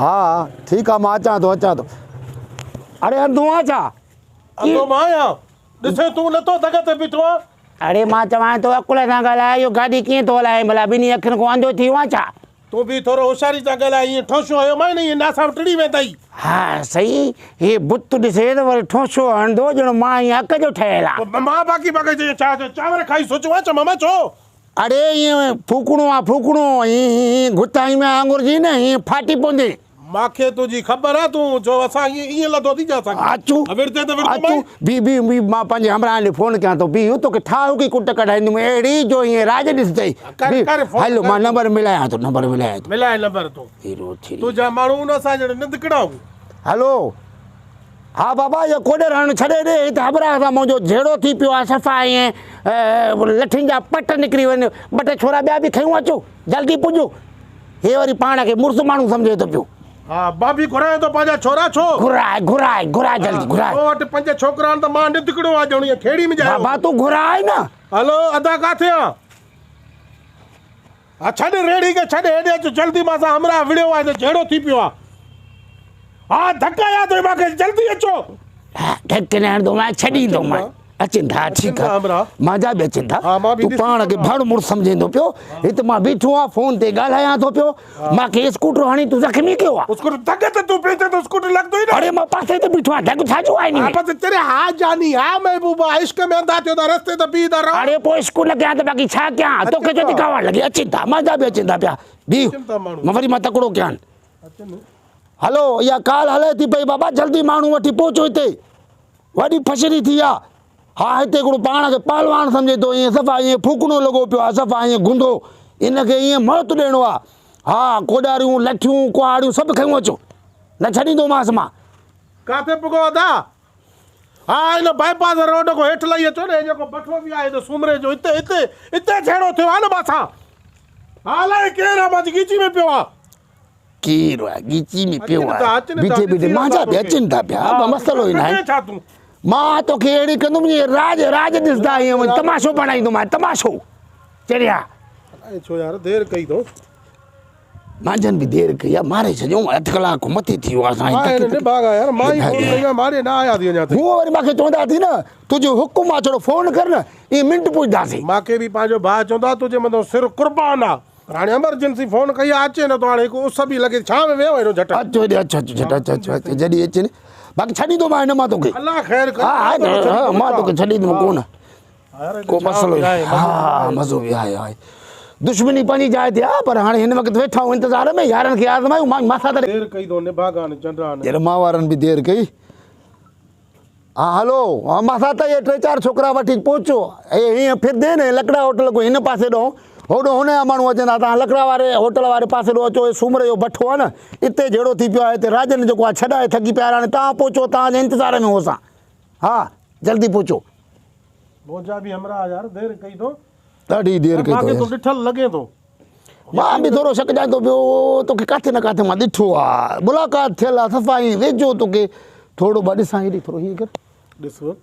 हाँ ठीक है मां अचां थो अरे अंधू छा अंधो मां आहियां ॾिसे तूं नथो दग ते बीठो आहे अरे मां चवां थो अकुल सां ॻाल्हाए इहो गाॾी कीअं थो हलाए भला ॿिन्ही अखियुनि खां अंधो थी वियो छा तूं बि थोरो होशियारी सां ॻाल्हाए ईअं ठोशो हयो मां न ईअं नासा टिड़ी वेंदई हा सही हे बुत ॾिसे त वरी ठोशो हणंदो ॼण मां ईअं अक जो ठहियल आहे मां बाक़ी छा चांवर खाई सोचो आहे छा मामा छो अरे ईअं फूकणो हीअं घुटाई में आंगुर जी न हीअं फाटी पवंदी मूंखे तुंहिंजी ख़बर आहे तूं जो असां ईअं लधो थी जा अचूं बी मां पंहिंजे हमराह ॾे फोन कयां थो बी तोखे ठाह की कुट कढाईंदुमि अहिड़ी जो हीअं राज ॾिसजई हलो मां नंबर मिलायां थो मिलाए नंबर तूं तुंहिंजा माण्हू उन सां ॼण निंदकड़ा हलो हा बाबा इहो कोॾे रहणु छॾे ॾे हिते हमराह सां मुंहिंजो जहिड़ो थी पियो आहे सफ़ा ईअं लठियुनि जा पट निकिरी वञनि ॿ टे छोरा ॿिया बि खयूं अचो जल्दी पुॼो हे वरी पाण खे मुड़ुसु माण्हू सम्झे थो पियो हा भाभी घुराए थो पंहिंजा छोरा छो घुराए जल्दी घुराए तो वटि 5 छोकिरा आहिनि त मां निंदकड़ो आहे ॼण खेड़ी में जायो बाबा तूं घुराए न हलो अदा काथे आहे हा छॾ रेड़ी खे छॾ हेॾे अचो जल्दी मां सां हमराह विड़ियो आहे त जहिड़ो थी पियो आहे हा धका या तो मूंखे जल्दी अचो धक न हणंदो मां छॾींदो मां अचनि था ठीकु आहे मुंहिंजा बि अचनि था तूं पाण खे भड़ मुड़ सम्झंदो पियो हिते मां बीठो आहे फोन ते ॻाल्हायां थो पियो मूंखे स्कूटर हणी तूं ज़ख़्मी कयो आहे धक ते तूं पीते तो स्कूटर लॻंदो ई न अरे मां पासे ते बीठो आहियां धक छा जो आहे नी बस तेरे हा जानी हा महबूबा इश्क में अंधा थियो त रस्ते ते बीह था रहो अरे पोइ स्कूल कयां त बाक़ी छा कयां तोखे जो दिखावण लॻे अचनि था मुंहिंजा बि अचनि था पिया बीह वरी मां तकिड़ो कयां हलो इहा काल हले थी पई बाबा जल्दी माण्हू वठी पहुचो हिते वॾी फसरी थी आहे हा हिते हिकिड़ो पाण खे पहलवान सम्झे थो ईअं सफ़ा ईअं फूकणो लॻो पियो आहे सफ़ा ईअं गुंदो इनखे ईअं महत्व ॾियणो आहे हा कोॾारियूं लठियूं कुहाड़ियूं सभु खयूं अचो न छॾींदोमांसि मां काथे पुॻो अदा हा हिन बाईपास रोड खां हेठि लही अचो न जेको बठो बि आहे सूमरे जो हिते छेड़ो थियो आहे न मासां हा अलाए केरु आहे मां गीची में पियो आहे केरु आहे गीची में पियो आहे बीठे मुंहिंजा बि अचनि था पिया मसइलो ई न आहे मां तोखे अहिड़ी कंदुमि राज ॾिसंदा ईअं तमाशो बणाईंदोमांइ तमाशो चरिया छो यार देरि कई थो मुंहिंजनि बि देरि कई आहे मारे छॾियूं 8 कलाक मथे थी वियो आहे हूअ वरी मूंखे चवंदा थी न तुंहिंजो हुकुम आहे थोरो फोन कर न ईअं मिंट पुछंदासीं मूंखे बि पंहिंजो भाउ चवंदो तुंहिंजे मथां सिर कुर्बान आहे हाणे एमरजेंसी फोन कई आहे अचे न थो हाणे उस बि लॻे छा में वियो हेॾो झटि अचो अचो जॾहिं अचे बाक़ी छॾींदो मां हिन मां तोखे अलाह ख़ैर हा मां तोखे छॾींदुमि कोन को मसइलो हा मज़ो बि आहे दुश्मनी पंहिंजी जाइ ते आहे पर हाणे हिन वक़्तु वेठा आहियूं इंतज़ार में यारनि खे आज़मायूं मां देरि कई थो निभागान चंड्रान यार मां वारनि बि देरि कई हा हलो हा मां सां त इहे 3-4 छोकिरा वठी पहुचो हीअं फिरदे न लकड़ा होटल को हिन पासे ॾों होॾो हुनजा माण्हू अचनि था तव्हां लकड़ा वारे होटल वारे पासे ॾों अचो सूमर जो भठो आहे न हिते जहिड़ो थी पियो आहे हिते राजन जेको आहे छॾाए थकी पिया हाणे तव्हां पहुचो तव्हांजे इंतज़ार में होसां हा जल्दी पहुचो मुंहिंजा बि हमरा यार देरि कई थो ॾाढी देरि कई मूंखे तो ॾिठल लॻे थो मां बि थोरो शक जां थो पियो तोखे किथे न किथे मां ॾिठो आहे मुलाक़ात थियल आहे सफ़ाई वेझो तोखे थोरो ॿ ॾिसां हेॾी थोरो हीअं कर ॾिसो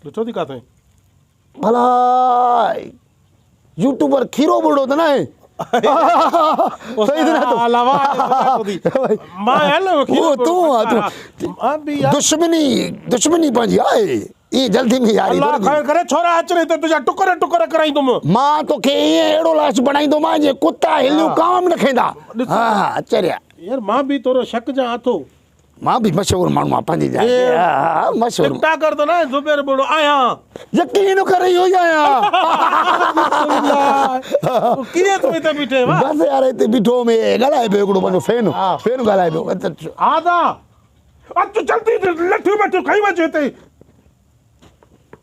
ॾिठो थी किथे भला यूट्यूबर खीरो बुढ़ो त न आहे दुश्मनी पंहिंजी आहे ईअं जल्दी में यारी करे छोरा अचनि त तुंहिंजा टुकर टुकर कराईंदुमि मां तोखे ईअं अहिड़ो लाश बनाईंदोमांइ जे कुता हिलियूं काम न खाईंदा हा चरिया यार मां बि थोरो शक जां थो मां भी मशहूर माण्हू आहियां पंहिंजी जाइ मशहूर कर तो ना ज़ुबैर बुढ़ो आहियां यकीन करे इहो ई आहियां कीअं तूं हिते बीठे वाह बस यार हिते बीठो में ॻाल्हाए पियो हिकिड़ो पंहिंजो फैन ॻाल्हाए पियो हा दा अचो जल्दी लठियूं वठियूं खई वञो हिते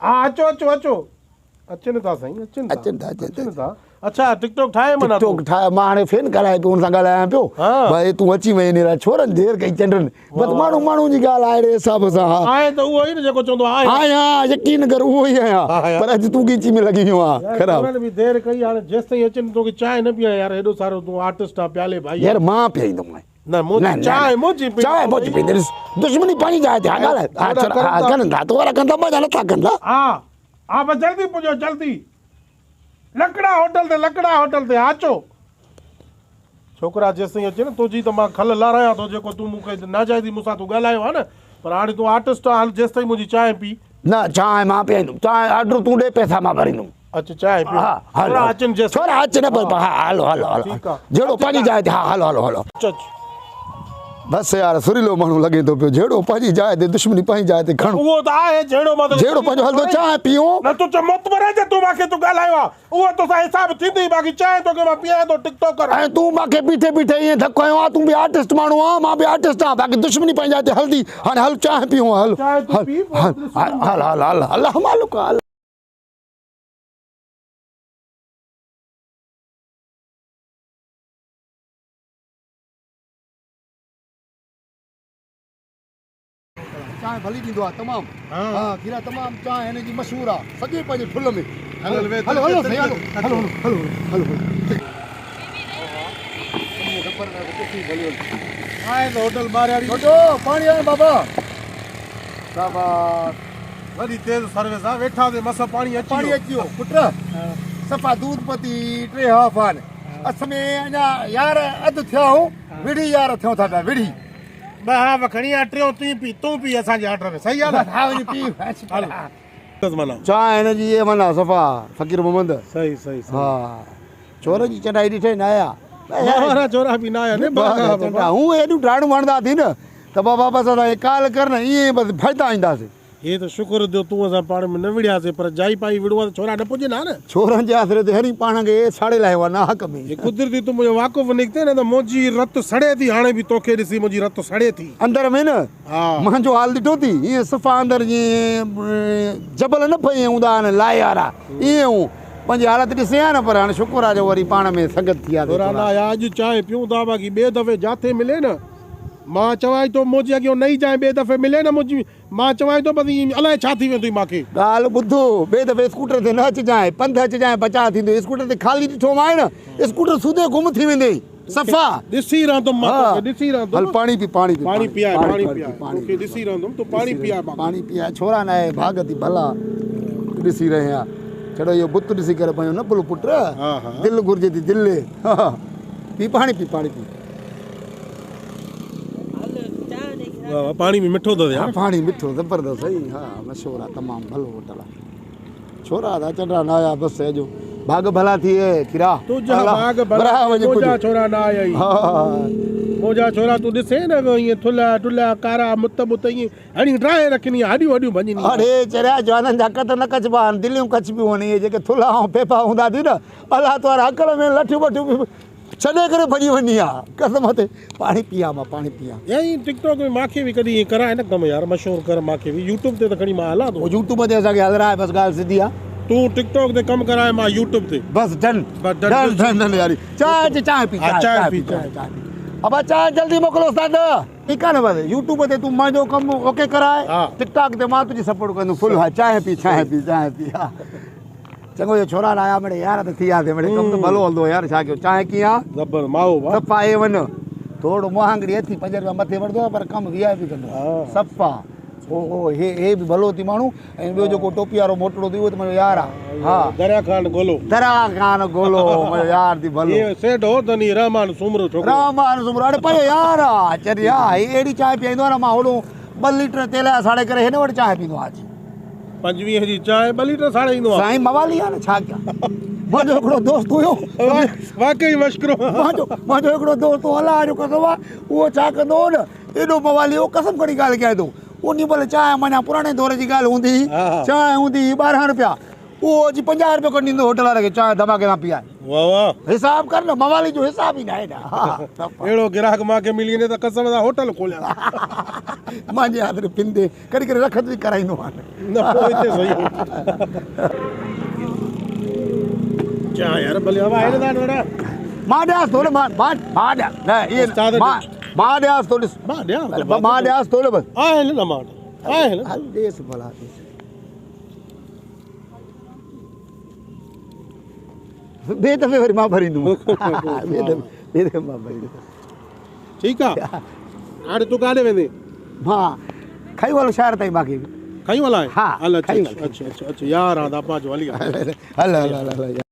हा अचो अचो अचो अचनि था साईं अचनि था अच्छा टिकटॉक ठाहे मां टिकटॉक ठाहे मां हाणे फैन कराए पियो हुन सां ॻाल्हायां पियो भई तूं अची वई इन छोरनि देरि कई चंडनि बसि माण्हू जी ॻाल्हि आहे अहिड़े हिसाब सां आहे त उहो ई न जेको चवंदो आहे आहियां यकीन कर उहो ई आहियां पर अॼु तूं कीची में लॻी वियो आहे ख़राब बि देरि कई हाणे जेसि ताईं अचनि तोखे चांहि न पीआं यार हेॾो सारो तूं आर्टिस्ट आहे प्याले भाई यार मां पीआईंदुमि न चांहि मुंहिंजी दुश्मनी पंहिंजी जाइ ते कनि था तोरा कंदा मज़ा नथा कंदा हा बस जल्दी पुॼो जल्दी लकड़ा होटल ते अचो छोकिरा जेसिताईं अचे न तुंहिंजी त मां खल लारायां थो जेको तूं मूंखे नाजाइज़ी मूंसां तूं ॻाल्हायो आहे न पर हाणे तूं आर्टिस्ट आहे हल जेसिताईं मुंहिंजी चांहि पी न चांहि मां पीआईंदुमि चांहि ऑर्डर तूं ॾे पैसा मां भरींदुमि अच्छा चांहि पी हा हलो छोरा अचनि जेसि छोरा अच न पर हा हलो हलो हलो ठीकु आहे। जहिड़ो पंहिंजी जाइ ते हा हलो हलो हलो अच बसि यार सुरीलो माण्हू लॻे थो पियो जहिड़ो पंहिंजी जाइ ते दुश्मनी पंहिंजी जाइ ते खणो उहो त आहे जहिड़ो मां जहिड़ो पंहिंजो हलंदो चांहि पियो न तूं चओ मुतबर जे तूं मूंखे तूं ॻाल्हायो आहे उहो तोसां हिसाब थींदी बाक़ी चांहि तोखे मां पीआयां थो टिकटॉकर ऐं तूं मूंखे बीठे बीठे ईअं धको हयो आहे तूं बि आर्टिस्ट माण्हू आहे मां बि आर्टिस्ट आहियां बाक़ी दुश्मनी पंहिंजी जाइ ते हलंदी हाणे हल चांहि पियूं हल चांहि तूं पी, पोइ हल हल हल हल हल हल मालिक हल चांहि भली ॾींदो आहे तमामु हा खीरा तमामु चांहि हिन जी मशहूरु आहे सॼे पंहिंजे ठुल में हलो हलो हलो साईं हलो हलो हलो हलो आहे त होटल ॿाहिरि वठो पाणी आहे बाबा शाबाश वॾी तेज़ सर्विस आहे वेठा हुते मस पाणी अची पाणी वियो। अची वियो पुट सफ़ा दूध पती 3 हाफ आहिनि अस में अञा यार अधु थिया हूं विढ़ी यार थियूं था पिया विढ़ी ॿ हाफ खणी आ टियों तूं पी असांजे ऑर्डर में सही आहे हा वञी पी न माना चांहि हिन जी ये माना सफ़ा फ़कीर मोहम्मद सही सही हा चोर जी चटाई ॾिठे न आया मारा चोरा बि न आया ने हूं हेॾियूं ॾाढो वणंदा थी न त बाबा बसि असां काल कर न ईअं बसि भॼंदा ईंदासीं हे त शुक्र थियो तूं असां पाण में न विड़ियासीं पर जाई पाई विड़ो आहे त छोरा न पुॼे न छोरनि जे आसिरे ते हरी पाण खे साड़े लाहियो आहे न हक़ में हे कुदरती तूं मुंहिंजो वाक़ुफ़ निकिते न त मुंहिंजी रत सड़े थी हाणे बि तोखे ॾिसी मुंहिंजी रत सड़े थी अंदर में न हा मुंहिंजो हाल ॾिठो थी ईअं सफ़ा अंदरि जीअं जबल न पई हूंदा आहिनि लाए वारा ईअं हूं पंहिंजी हालत ॾिसे आहे न पर हाणे शुक्र आहे जो वरी पाण में संगत थी आहे छोरा न आया अॼु चांहि पियूं था बाक़ी ॿिए दफ़े जिथे मिले न मां चवां थो मुंहिंजे अॻियां नई चांहि ॿिए दफ़े मिले न मुंहिंजी मां चवां थो बसि अलाए छा थी वेंदी मूंखे ॻाल्हि ॿुधो ॿिए दफ़े स्कूटर ते न अचिजांइ पंधु अचिजांइ बचा थींदो स्कूटर ते ख़ाली ॾिठो मां न स्कूटर सूदे गुम थी वेंदे सफ़ा ॾिसी रहंदुमि मां तोखे ॾिसी हल रहंदुमि पाणी पी पाणी पी पाणी पीआए पाणी पीआए पाणी तोखे ॾिसी रहंदुमि तूं पाणी पीआए पाणी पीआए छोरा न आहे भाग थी भला ॾिसी रहे आहे छड़ो इहो बुत ॾिसी करे पंहिंजो न भुल पुट हा दिलि घुरिजे थी दिलि पी पाणी पी पाणी पी पाणी बि मिठो अथव यार पाणी मिठो ज़बरदस्त सही हा मशहूरु आहे तमामु भलो होटल आहे छोरा त अचनि न आया बसि अॼु भाग भला थिए किरा तुंहिंजा भाग भला मुंहिंजा छोरा न आया ई हा मुंहिंजा छोरा तूं ॾिसे न ईअं थुला टुला कारा मुत मुत ईअं हणी ड्राए रखनी हॾियूं हॾियूं भॼनी अरे चरिया जवाननि जा कत न कचबा आहिनि दिलियूं कचबियूं आहिनि इहे जेके थुला ऐं पेपा हूंदा थी न अलाह तो हकल में लठियूं वठियूं छॾे करे भॼी वञी आहे कसम ते पाणी पीआ मां पाणी पीआ ईअं टिकटॉक में मूंखे बि कॾहिं ईअं कराए न कमु यार मशहूरु कर मूंखे बि यूट्यूब ते त खणी मां हलां थो यूट्यूब ते असांखे हलराए बसि ॻाल्हि सिधी आहे तूं टिकटॉक ते कमु कराए मां यूट्यूब ते बस डन बस डन, डन डन डन यारी चाय चाय पी हाँ, चाय पी, अब चाय जल्दी मोकिलो उस्ताद ठीक आहे न बस यूट्यूब ते तूं मुंहिंजो कमु ओके कराए हा। टिकटॉक ते मां तुंहिंजी सपोर्ट कंदुमि फुल हा चाय पी हा चङो जो छोरा न आया मिड़े यार त थी वियासीं मिड़े कमु त भलो हलंदो यार छा कयो चांहि कीअं आहे जबर माओ वाह सफ़ा ए वन थोरो महांगड़ी अथी 5 रुपया मथे वठंदो आहे पर कमु VIP कंदो आहे सफ़ा ओ हे बि भलो थी माण्हू ऐं ॿियो जेको टोपी वारो मोटड़ो थी उहो त मुंहिंजो यार आहे हा दरिया खान गोलो दरा खान गोलो मुंहिंजो यार थी भलो ये सेठ हो तनी रहमान सुमरो छोकरो रहमान सुमरो अड़े पंहिंजो यार आहे चरिया हीअ अहिड़ी चांहि पीआईंदो आहे न मां होॾो 2 लीटर तेल जा साड़े करे हिन वटि चांहि पींदो आहे 25 जी चांहि 2 लीटर साड़े ईंदो आहे साईं मवाली आहे न छा कयां मुंहिंजो हिकिड़ो दोस्त हुयो वाकई मशकरो मुंहिंजो हिकिड़ो दोस्त हो अलाह जो कसम आहे उहो छा कंदो हो न एॾो मवाली हो कसम खणी ॻाल्हि कयां थो उन महिल चांहि माना पुराणे दौर जी ॻाल्हि हूंदी चांहि हूंदी 12 रुपया उहो अची 50 रुपया कढी ॾींदो होटल वारे खे चांहि धमाके सां पीआरे वाह वाह हिसाब कर न मवाली जो हिसाब ई न आहे न अहिड़ो ग्राहक मूंखे मिली वञे त कसम सां होटल खोलियां मुंहिंजे हथ में पिंदे कॾहिं कॾहिं रखत बि कराईंदो आहे न पोइ हिते सही चांहि यार भले हवा आहे न तव्हां वटि मां ॾियांसि थो न मां ॾियां न इहे मां ॾियांसि थो ॾिस मां ॾियां मां ॾियांसि थो न बसि आहे न मां वटि आहे न हल ॾेसि भला ॿिए दफ़े वरी मां भरींदुमि ॿिए दफ़े मां भरींदुमि ठीकु आहे हाणे तूं काॾे वेंदे मां खयूं हलो शहर ताईं बाक़ी खयूं हलाए हा, हल खयूं अच्छा अच्छा अच्छा अच्छा यार हा दापा जो हली हल हल हल हल